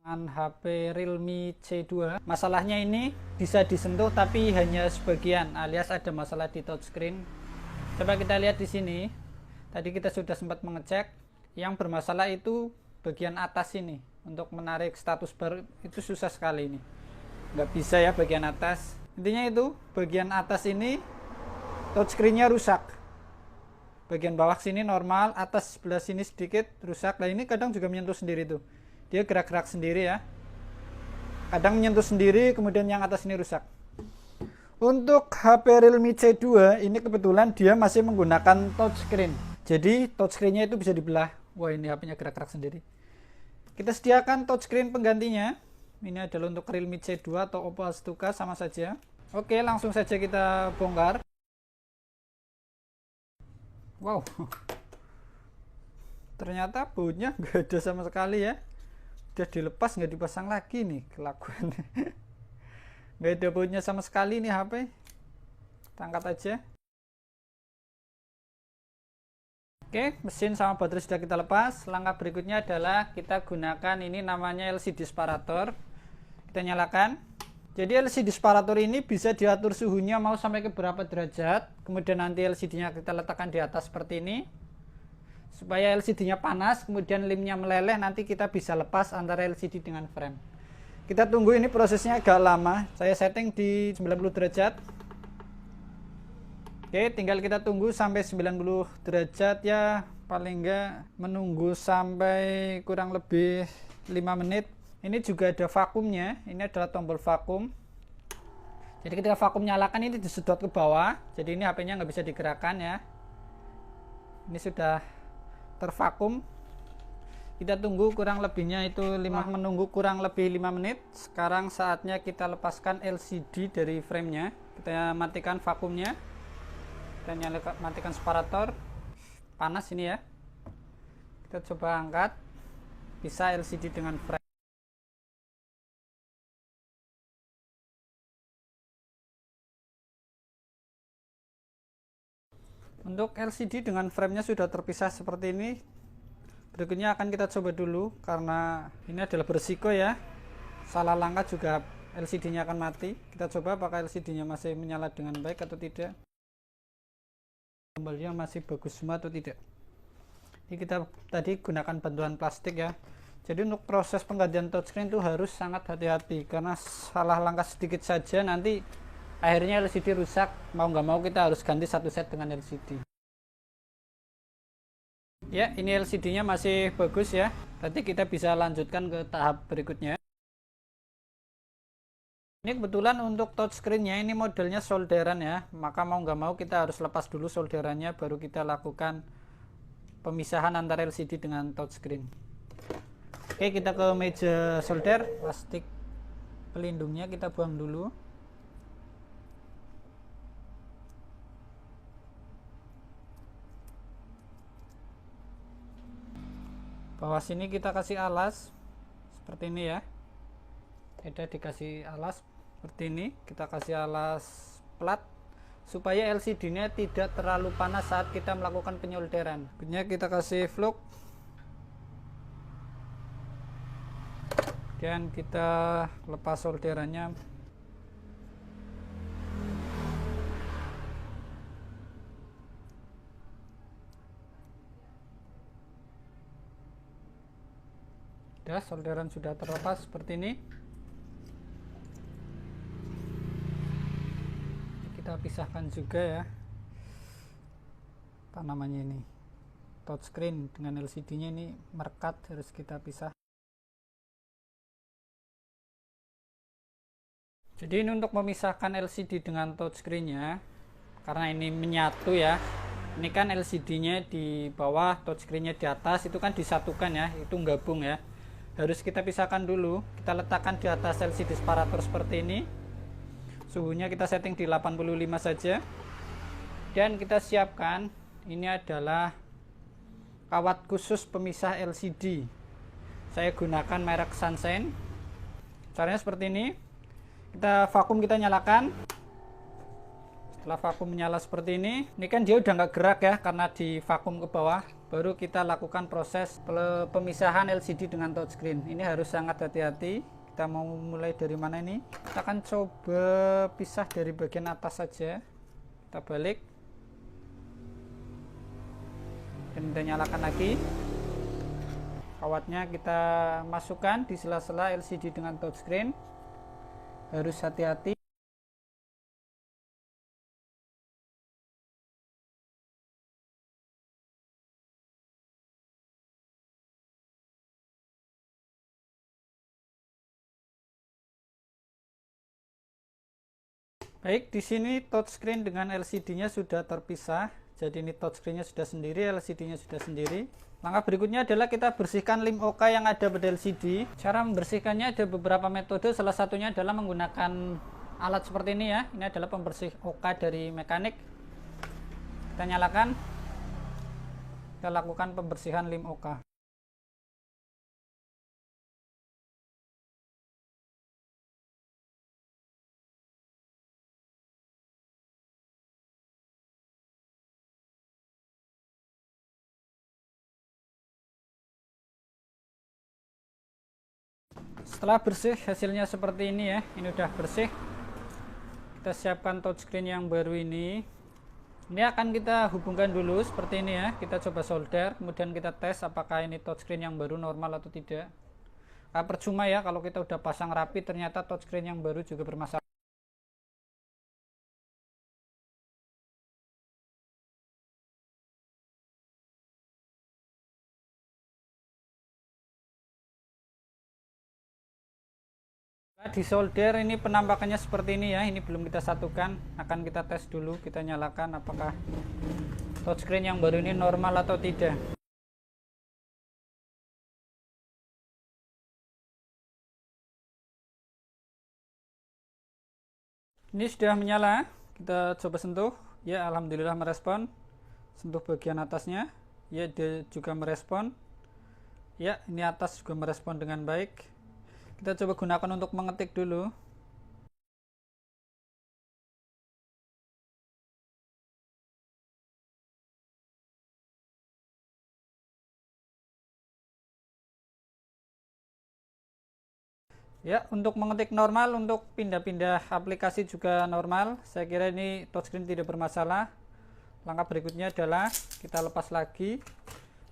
HP Realme C2. Masalahnya ini bisa disentuh tapi hanya sebagian, alias ada masalah di touchscreen. Coba kita lihat di sini. Tadi kita sudah sempat mengecek, yang bermasalah itu bagian atas ini. Untuk menarik status bar itu susah sekali ini. Nggak bisa ya bagian atas. Intinya itu bagian atas ini touchscreen-nya rusak. Bagian bawah sini normal, atas sebelah sini sedikit rusak. Nah ini kadang juga menyentuh sendiri tuh. Dia gerak-gerak sendiri ya. Kadang menyentuh sendiri, kemudian yang atas ini rusak. Untuk HP Realme C2 ini kebetulan dia masih menggunakan touchscreen. Jadi touchscreen-nya itu bisa dibelah. Wah, ini HP-nya gerak-gerak sendiri. Kita sediakan touchscreen penggantinya. Ini adalah untuk Realme C2 atau Oppo A2K, sama saja. Oke, langsung saja kita bongkar. Wow. Ternyata bautnya nggak ada sama sekali ya. Udah dilepas, nggak dipasang lagi nih kelakuannya. Nggak ada bautnya sama sekali nih HP. Kita angkat aja. Oke, mesin sama baterai sudah kita lepas. Langkah berikutnya adalah kita gunakan ini namanya LCD separator. Kita nyalakan. Jadi LCD separator ini bisa diatur suhunya mau sampai ke berapa derajat. Kemudian nanti LCD-nya kita letakkan di atas seperti ini. Supaya LCD-nya panas, kemudian lemnya meleleh, nanti kita bisa lepas antara LCD dengan frame. Kita tunggu, ini prosesnya agak lama. Saya setting di 90 derajat. Oke, tinggal kita tunggu sampai 90 derajat ya. Paling enggak menunggu sampai kurang lebih 5 menit. Ini juga ada vakumnya. Ini adalah tombol vakum. Jadi ketika vakum nyalakan ini disedot ke bawah. Jadi ini HP-nya nggak bisa digerakkan ya. Ini sudah tervakum. Kita tunggu kurang lebihnya itu menunggu kurang lebih 5 menit. Sekarang saatnya kita lepaskan LCD dari framenya. Kita matikan vakumnya. Kita matikan separator. Panas ini ya. Kita coba angkat. Bisa LCD dengan frame. Untuk LCD dengan framenya sudah terpisah seperti ini. Berikutnya akan kita coba dulu, karena ini adalah berisiko ya. Salah langkah juga LCD-nya akan mati. Kita coba apakah LCD-nya masih menyala dengan baik atau tidak. Tombolnya masih bagus semua atau tidak. Ini kita tadi gunakan bantuan plastik ya. Jadi untuk proses penggantian touchscreen itu harus sangat hati-hati, karena salah langkah sedikit saja nanti akhirnya LCD rusak. Mau nggak mau kita harus ganti satu set dengan LCD. Ya, ini LCD-nya masih bagus ya. Nanti kita bisa lanjutkan ke tahap berikutnya. Ini kebetulan untuk touchscreen-nya ini modelnya solderan ya. Maka mau nggak mau kita harus lepas dulu solderannya, baru kita lakukan pemisahan antara LCD dengan touchscreen. Oke, kita ke meja solder. Plastik pelindungnya kita buang dulu. Bawah sini kita kasih alas seperti ini ya. Ada dikasih alas seperti ini. Kita kasih alas plat supaya LCD-nya tidak terlalu panas saat kita melakukan penyolderan. Berikutnya kita kasih flux. Dan kita lepas solderannya. Solderan sudah terlepas seperti ini. Kita pisahkan juga ya, apa namanya ini, touchscreen dengan LCD-nya ini merekat, harus kita pisah. Jadi ini untuk memisahkan LCD dengan touchscreen-nya, karena ini menyatu ya. Ini kan LCD-nya di bawah, touchscreen-nya di atas, itu kan disatukan ya, itu gabung ya. Harus kita pisahkan dulu. Kita letakkan di atas LCD separator seperti ini. Suhunya kita setting di 85 saja. Dan kita siapkan, ini adalah kawat khusus pemisah LCD. Saya gunakan merek Sunshine. Caranya seperti ini. Kita vakum, kita nyalakan. Setelah vakum menyala seperti ini kan dia udah nggak gerak ya, karena di vakum ke bawah. baru kita lakukan proses pemisahan LCD dengan touchscreen. Ini harus sangat hati-hati. Kita mau mulai dari mana ini? Kita akan coba pisah dari bagian atas saja. Kita balik dan kita nyalakan lagi. Kawatnya kita masukkan di sela-sela LCD dengan touchscreen. Harus hati-hati. Baik, di sini touchscreen dengan LCD-nya sudah terpisah. Jadi ini touchscreen-nya sudah sendiri, LCD-nya sudah sendiri. Langkah berikutnya adalah kita bersihkan lem OK yang ada pada LCD. Cara membersihkannya ada beberapa metode, salah satunya adalah menggunakan alat seperti ini ya. Ini adalah pembersih OK dari mekanik. Kita nyalakan. Kita lakukan pembersihan lem OK. Setelah bersih, hasilnya seperti ini ya. Ini udah bersih. Kita siapkan touchscreen yang baru ini. Ini akan kita hubungkan dulu seperti ini ya. Kita coba solder, kemudian kita tes apakah ini touchscreen yang baru normal atau tidak. Percuma ya kalau kita udah pasang rapi ternyata touchscreen yang baru juga bermasalah. Di solder ini penampakannya seperti ini ya. Ini belum kita satukan, akan kita tes dulu. Kita nyalakan apakah touchscreen yang baru ini normal atau tidak. Ini sudah menyala, kita coba sentuh. Ya, alhamdulillah merespon. Sentuh bagian atasnya, ya dia juga merespon. Ya, ini atas juga merespon dengan baik. Kita coba gunakan untuk mengetik dulu. Ya, untuk mengetik normal, untuk pindah-pindah aplikasi juga normal. Saya kira ini touchscreen tidak bermasalah. Langkah berikutnya adalah kita lepas lagi.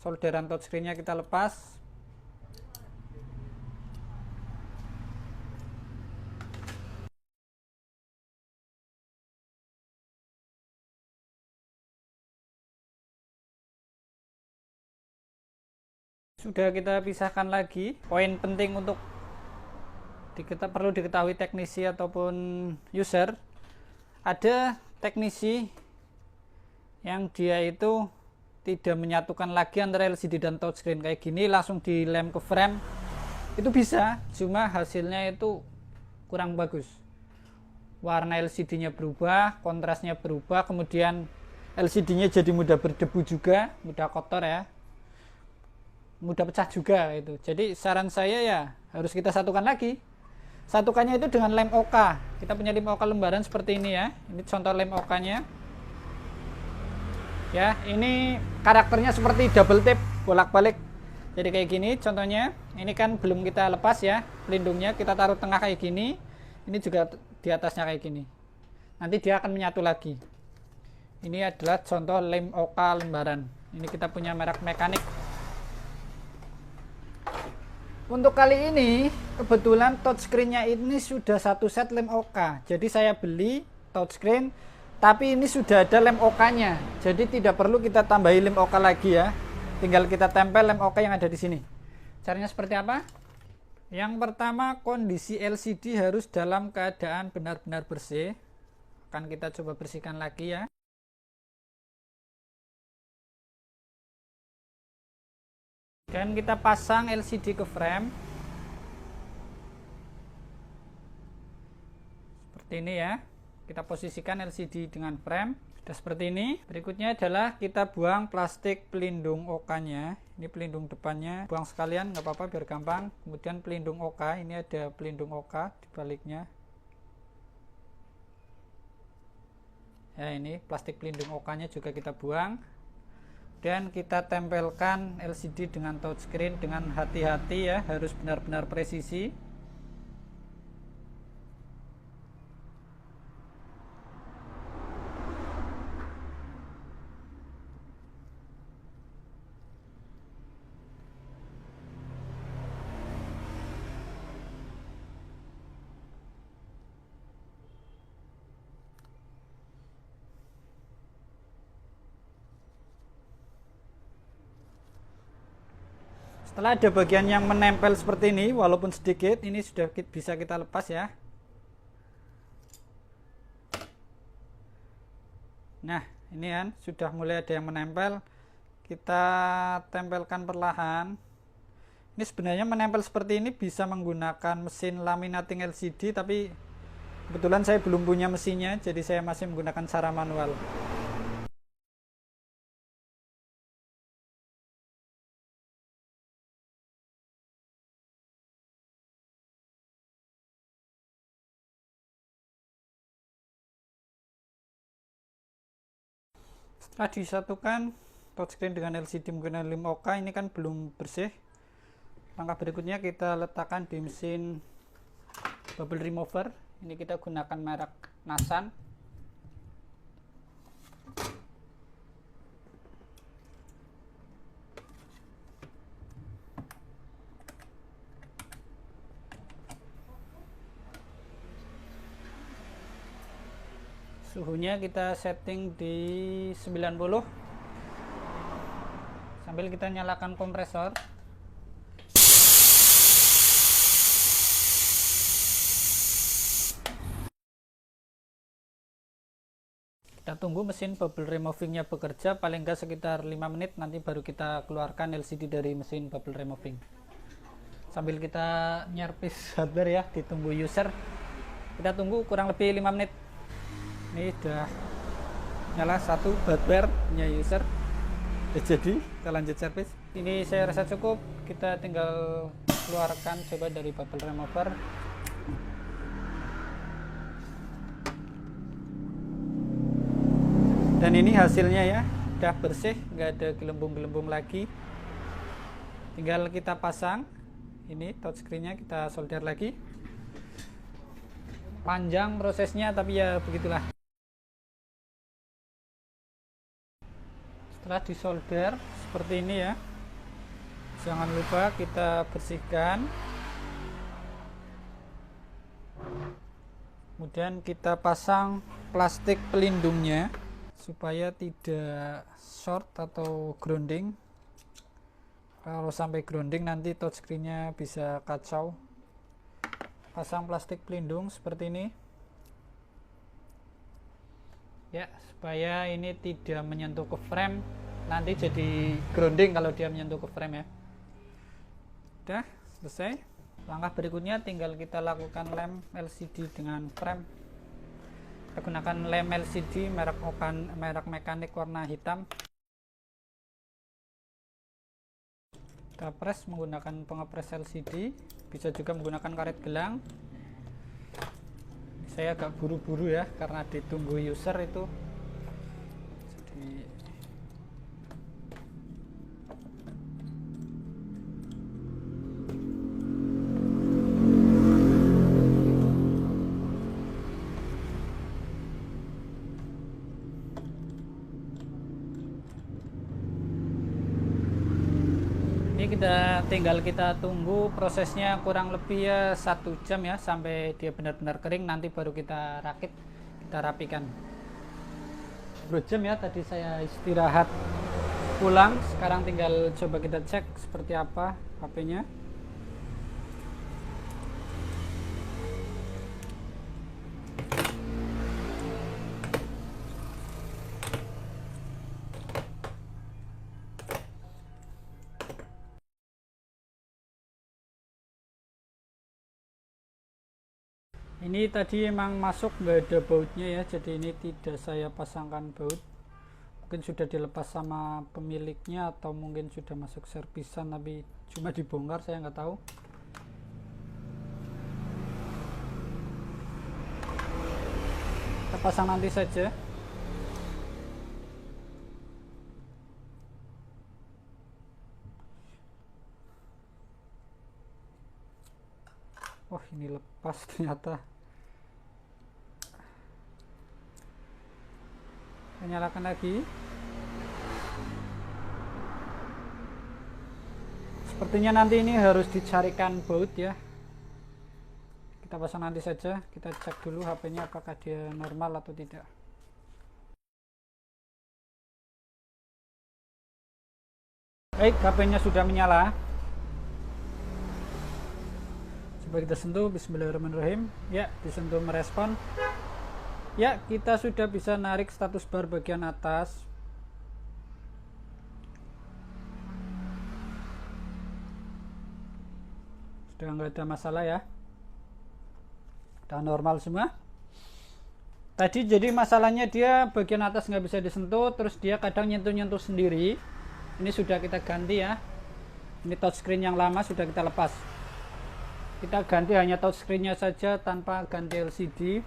Solderan touchscreen-nya kita lepas. Sudah kita pisahkan lagi. Poin penting untuk kita perlu diketahui teknisi ataupun user, ada teknisi yang dia itu tidak menyatukan lagi antara LCD dan touchscreen kayak gini langsung dilem ke frame. Itu bisa, cuma hasilnya itu kurang bagus. Warna LCD-nya berubah, kontrasnya berubah, kemudian LCD-nya jadi mudah berdebu juga, mudah kotor ya, mudah pecah juga itu. Jadi saran saya ya harus kita satukan lagi. Satukannya itu dengan lem OK. Kita punya lem OK lembaran seperti ini ya. Ini contoh lem OK-nya. Ya, ini karakternya seperti double tip bolak-balik. Jadi kayak gini contohnya. Ini kan belum kita lepas ya pelindungnya. Kita taruh tengah kayak gini. Ini juga di atasnya kayak gini. Nanti dia akan menyatu lagi. Ini adalah contoh lem OK lembaran. Ini kita punya merek mekanik. Untuk kali ini kebetulan touchscreen-nya ini sudah satu set lem OK. Jadi saya beli touchscreen, tapi ini sudah ada lem OK-nya. Jadi tidak perlu kita tambahi lem OK lagi ya. Tinggal kita tempel lem OK yang ada di sini. Caranya seperti apa? Yang pertama, kondisi LCD harus dalam keadaan benar-benar bersih. Akan kita coba bersihkan lagi ya. Dan kita pasang LCD ke frame seperti ini ya. Kita posisikan LCD dengan frame sudah seperti ini. Berikutnya adalah kita buang plastik pelindung OK-nya. Ini pelindung depannya, buang sekalian nggak apa-apa biar gampang. Kemudian pelindung OK, ini ada pelindung OK di baliknya ya. Ini plastik pelindung OK-nya juga kita buang. Dan kita tempelkan LCD dengan touchscreen dengan hati-hati ya, harus benar-benar presisi. Setelah ada bagian yang menempel seperti ini, walaupun sedikit, ini sudah bisa kita lepas ya. Nah, ini kan sudah mulai ada yang menempel. Kita tempelkan perlahan. Ini sebenarnya menempel seperti ini bisa menggunakan mesin laminating LCD, tapi kebetulan saya belum punya mesinnya, jadi saya masih menggunakan cara manual. Setelah disatukan touchscreen dengan LCD menggunakan lem OK, ini kan belum bersih. Langkah berikutnya kita letakkan di mesin bubble remover. Ini kita gunakan merek Nasan. Suhunya kita setting di 90 sambil kita nyalakan kompresor. Kita tunggu mesin bubble removingnya bekerja paling enggak sekitar 5 menit, nanti baru kita keluarkan LCD dari mesin bubble removing. Sambil kita nyerpis hardware ya, ditunggu user. Kita tunggu kurang lebih 5 menit. Ini udah nyala satu hardware punya user. Jadi kita lanjut servis. Ini saya rasa cukup, kita tinggal keluarkan coba dari bubble remover. Dan ini hasilnya ya, udah bersih, nggak ada gelembung-gelembung lagi. Tinggal kita pasang. Ini touchscreen-nya kita solder lagi. Panjang prosesnya, tapi ya begitulah. Setelah disolder seperti ini ya, jangan lupa kita bersihkan, kemudian kita pasang plastik pelindungnya supaya tidak short atau grounding. Kalau sampai grounding nanti touchscreen-nya bisa kacau. Pasang plastik pelindung seperti ini ya, supaya ini tidak menyentuh ke frame, nanti jadi grounding kalau dia menyentuh ke frame ya. Udah selesai. Langkah berikutnya tinggal kita lakukan lem LCD dengan frame. Kita gunakan lem LCD merek mekanik warna hitam. Kita press menggunakan pengepres LCD, bisa juga menggunakan karet gelang. Saya agak buru-buru ya karena ditunggu user itu. Jadi ini tinggal kita tunggu prosesnya kurang lebih ya 1 jam ya, sampai dia benar-benar kering, nanti baru kita rakit, kita rapikan. 2 jam ya, tadi saya istirahat pulang, sekarang tinggal coba kita cek seperti apa HP-nya. Ini tadi emang masuk nggak ada bautnya ya, jadi ini tidak saya pasangkan baut. Mungkin sudah dilepas sama pemiliknya atau mungkin sudah masuk servisan tapi cuma dibongkar, saya nggak tahu. Kita pasang nanti saja. Oh, ini lepas ternyata. Kita nyalakan lagi. Sepertinya nanti ini harus dicarikan baut ya. Kita pasang nanti saja. Kita cek dulu HP-nya apakah dia normal atau tidak. Baik, HP-nya sudah menyala. Coba kita sentuh. Bismillahirrahmanirrahim. Ya, disentuh merespon. Ya, kita sudah bisa narik status bar bagian atas. Sudah nggak ada masalah ya, udah normal semua. Tadi jadi masalahnya dia bagian atas nggak bisa disentuh, terus dia kadang nyentuh-nyentuh sendiri. Ini sudah kita ganti ya. Ini touchscreen yang lama sudah kita lepas. Kita ganti hanya touchscreennya saja tanpa ganti LCD.